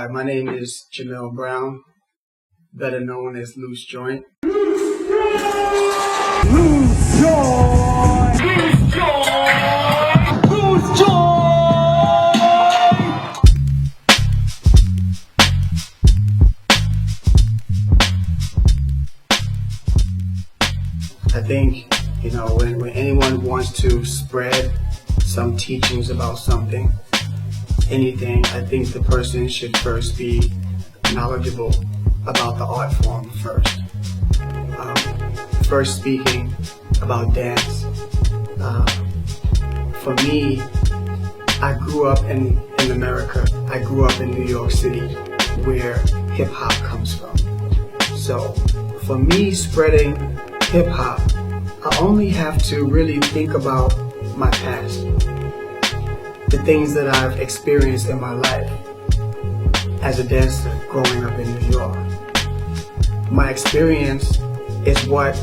Hi, my name is Jamel Brown, better known as Loose Joint. Loose Joint! Loose Joint! Loose Joint! I think, when anyone wants to spread some teachings about something, anything, I think the person should first be knowledgeable about the art form first. First speaking about dance. For me, I grew up in America. I grew up in New York City, where hip hop comes from. So for me, spreading hip hop, I only have to really think about my past, the things that I've experienced in my life as a dancer growing up in New York. My experience is what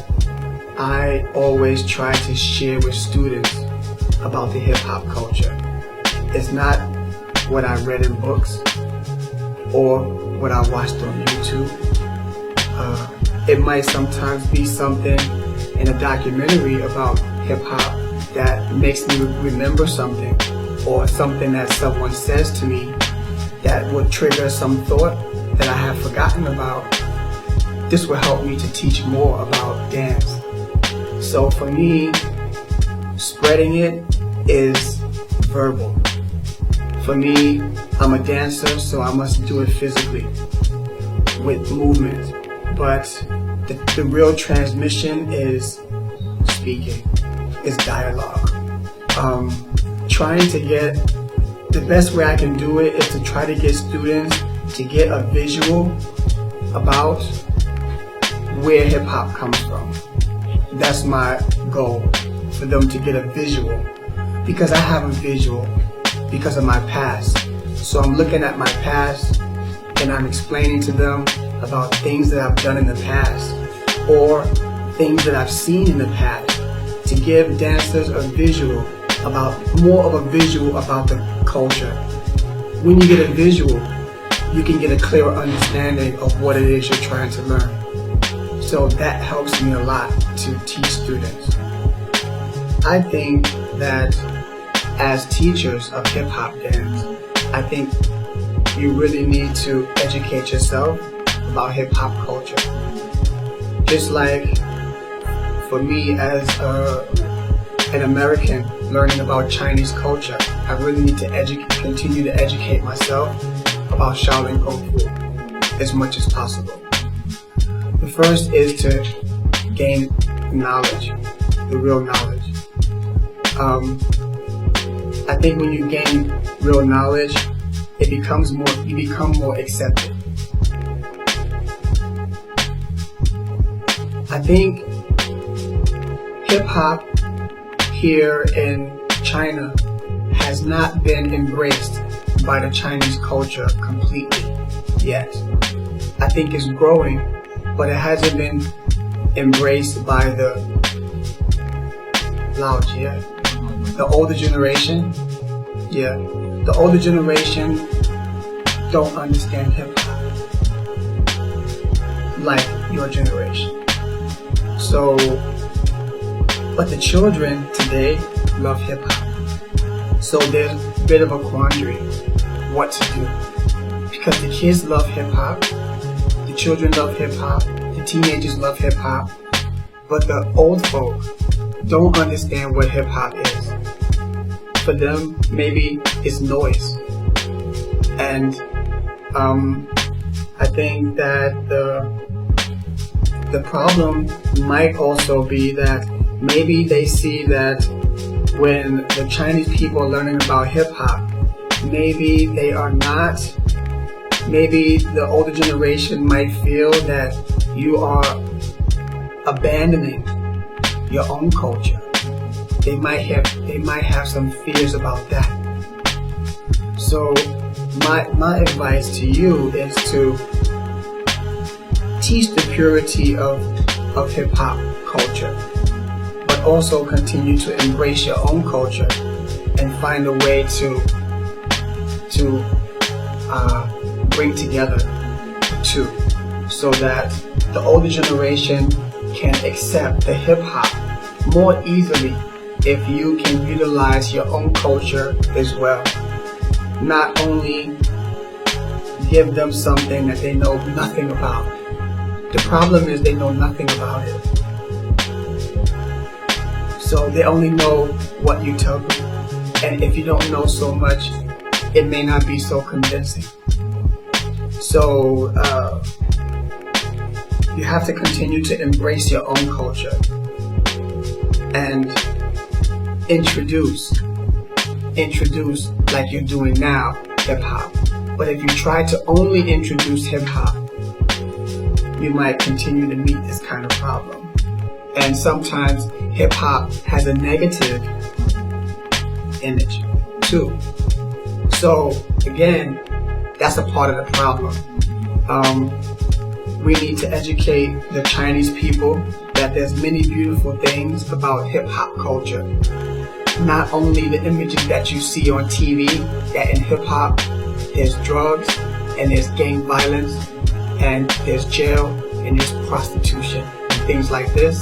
I always try to share with students about the hip hop culture. It's not what I read in books or what I watched on YouTube. It might sometimes be something in a documentary about hip hop that makes me remember something, or something that someone says to me that would trigger some thought that I have forgotten about. This will help me to teach more about dance. So for me, spreading it is verbal. For me, I'm a dancer, so I must do it physically with movement. But the real transmission is speaking, is dialogue. Trying to get, the best way I can do it is to try to get students to get a visual about where hip hop comes from. That's my goal, for them to get a visual, because I have a visual because of my past. So I'm looking at my past and I'm explaining to them about things that I've done in the past, or things that I've seen in the past, to give dancers a visual about, more of a visual about the culture. When you get a visual, you can get a clearer understanding of what it is you're trying to learn. So that helps me a lot to teach students. I think that as teachers of hip hop dance, I think you really need to educate yourself about hip hop culture. Just like for me as an American learning about Chinese culture, I really need to continue to educate myself about Shaolin Kung Fu as much as possible. The first is to gain knowledge, the real knowledge. I think when you gain real knowledge, you become more accepted. I think hip hop here in China has not been embraced by the Chinese culture completely yet. I think it's growing, but it hasn't been embraced by the older generation. Yeah, the older generation don't understand hip hop like your generation. So, but the children today love hip hop. So there's a bit of a quandary what to do, because the kids love hip hop, the children love hip hop, the teenagers love hip hop, but the old folk don't understand what hip hop is. For them, maybe it's noise. And I think that the problem might also be that maybe they see that when the Chinese people are learning about hip hop, maybe they are not, maybe the older generation might feel that you are abandoning your own culture. They might have some fears about that. So my advice to you is to teach the purity of hip hop culture, but also continue to embrace your own culture and find a way to bring together the two so that the older generation can accept the hip hop more easily if you can utilize your own culture as well. Not only give them something that they know nothing about. The problem is they know nothing about it. So they only know what you tell them. And if you don't know so much, it may not be so convincing. So you have to continue to embrace your own culture and introduce like you're doing now, hip hop. But if you try to only introduce hip hop, you might continue to meet this kind of problem. And sometimes hip hop has a negative image too. So again, that's a part of the problem. We need to educate the Chinese people that there's many beautiful things about hip hop culture. Not only the images that you see on TV, that in hip hop there's drugs and there's gang violence and there's jail and there's prostitution and things like this,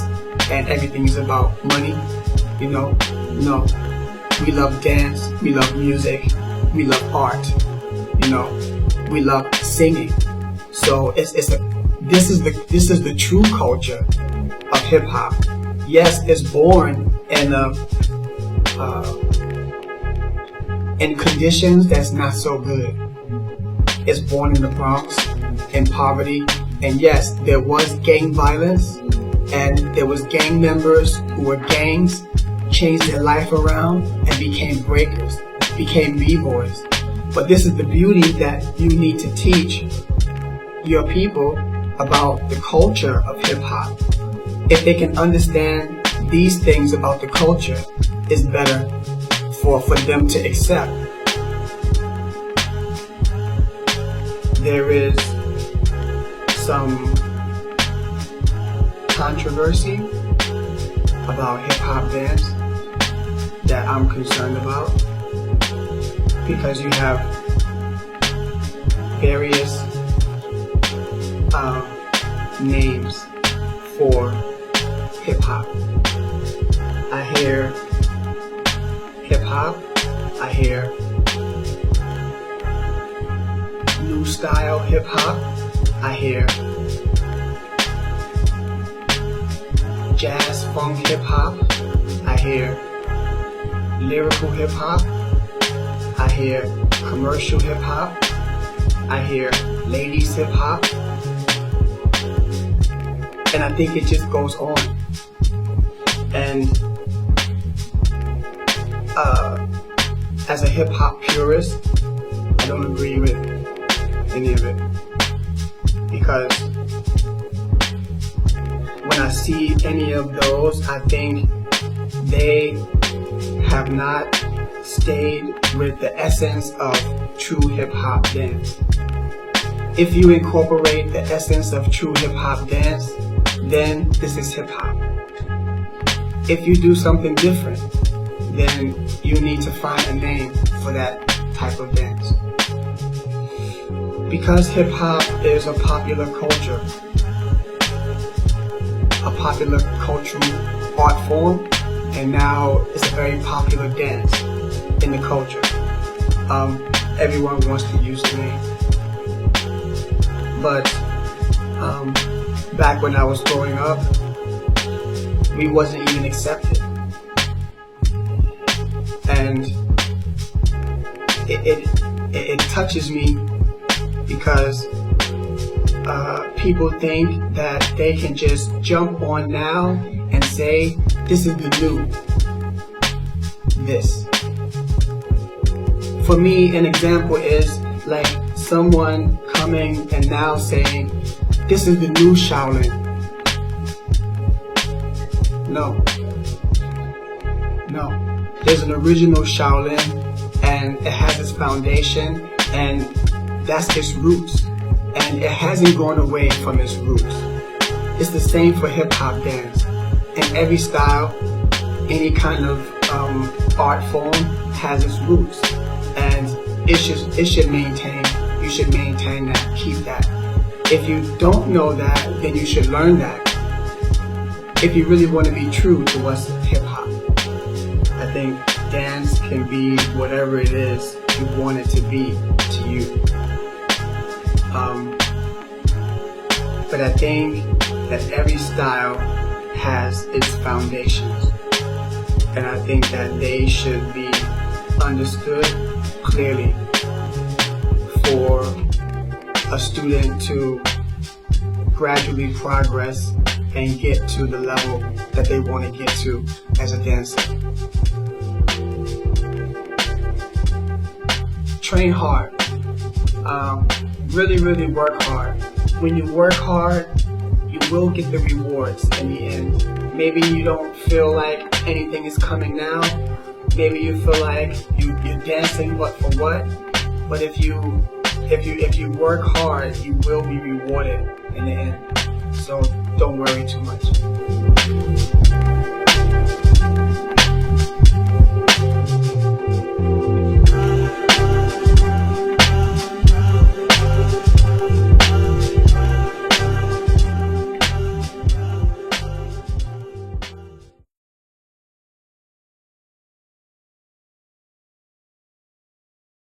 and everything is about money. You know, no. We love dance, we love music, we love art. You know, we love singing. So this is the true culture of hip hop. Yes, it's born in conditions that's not so good. It's born in the Bronx, in poverty, and yes, there was gang violence, and there was gang members who were gangs, changed their life around, and became breakers, became b-boys. But this is the beauty that you need to teach your people about the culture of hip-hop. If they can understand these things about the culture, it's better for them to accept. There is some controversy about hip-hop dance that I'm concerned about, because you have various names for hip-hop. I hear hip-hop, I hear new style hip-hop, I hear jazz funk hip-hop, I hear lyrical hip-hop, I hear commercial hip-hop, I hear ladies hip-hop, and I think it just goes on. And as a hip-hop purist, I don't agree with any of it, because when I see any of those, I think they have not stayed with the essence of true hip-hop dance. If you incorporate the essence of true hip-hop dance, then this is hip-hop. If you do something different, then you need to find a name for that type of dance. Because hip-hop is a popular culture, a popular cultural art form, and now it's a very popular dance in the culture. Everyone wants to use the name. But back when I was growing up, we wasn't even accepted. And it touches me, because people think that they can just jump on now and say, this is the new this. For me, an example is like someone coming and now saying, this is the new Shaolin. No. There's an original Shaolin, and it has its foundation, and that's its roots. And it hasn't gone away from its roots. It's the same for hip-hop dance. In every style, any kind of art form has its roots, and it should maintain. You should maintain that, keep that. If you don't know that, then you should learn that. If you really want to be true to what's hip hop, I think dance can be whatever it is you want it to be to you. But I think that every style has its foundations, and I think that they should be understood clearly for a student to gradually progress and get to the level that they want to get to as a dancer. Train hard. Really work hard. When you work hard, you will get the rewards in the end. Maybe you don't feel like anything is coming now. Maybe you feel like you're dancing what for what. But if you work hard, you will be rewarded in the end. So don't worry too much.